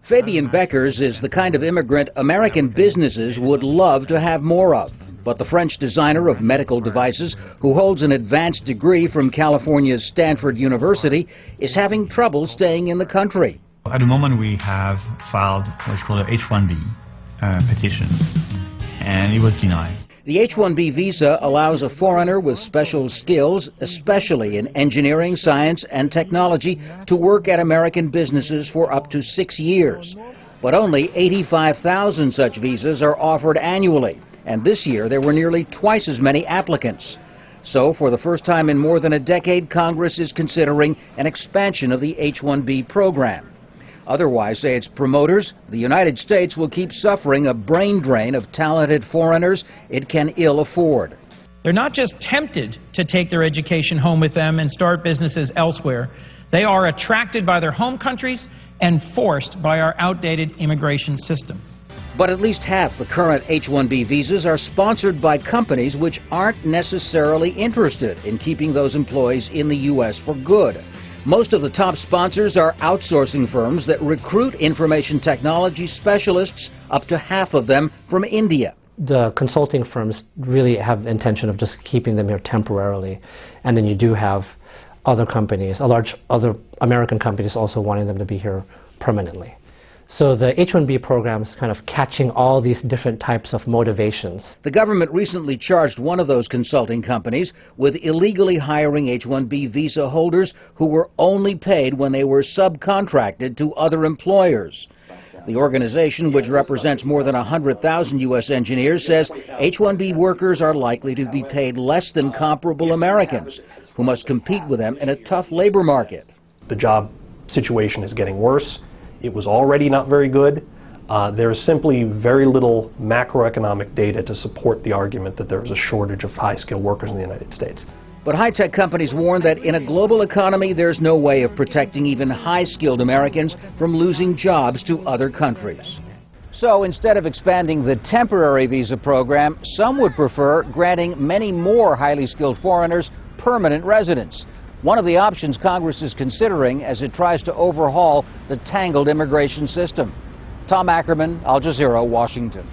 Fabian Beckers is the kind of immigrant American businesses would love to have more of. But the French designer of medical devices, who holds an advanced degree from California's Stanford University, is having trouble staying in the country. At the moment we have filed what's called an H-1B petition, and it was denied. The H-1B visa allows a foreigner with special skills, especially in engineering, science, and technology, to work at American businesses for up to 6 years. But only 85,000 such visas are offered annually, and this year there were nearly twice as many applicants. So, for the first time in more than a decade, Congress is considering an expansion of the H-1B program. Otherwise, say its promoters, the United States will keep suffering a brain drain of talented foreigners it can ill afford. They're not just tempted to take their education home with them and start businesses elsewhere. They are attracted by their home countries and forced by our outdated immigration system. But at least half the current H-1B visas are sponsored by companies which aren't necessarily interested in keeping those employees in the U.S. for good. Most of the top sponsors are outsourcing firms that recruit information technology specialists, up to half of them from India. The consulting firms really have the intention of just keeping them here temporarily, and then you do have other companies, other American companies also wanting them to be here permanently. So the H-1B program is kind of catching all these different types of motivations. The government recently charged one of those consulting companies with illegally hiring H-1B visa holders who were only paid when they were subcontracted to other employers. The organization, which represents more than 100,000 U.S. engineers, says H-1B workers are likely to be paid less than comparable Americans, who must compete with them in a tough labor market. The job situation is getting worse. It was already not very good. There is simply very little macroeconomic data to support the argument that there is a shortage of high-skilled workers in the United States. But high-tech companies warn that in a global economy, there's no way of protecting even high-skilled Americans from losing jobs to other countries. So instead of expanding the temporary visa program, some would prefer granting many more highly skilled foreigners permanent residence. One of the options Congress is considering as it tries to overhaul the tangled immigration system. Tom Ackerman, Al Jazeera, Washington.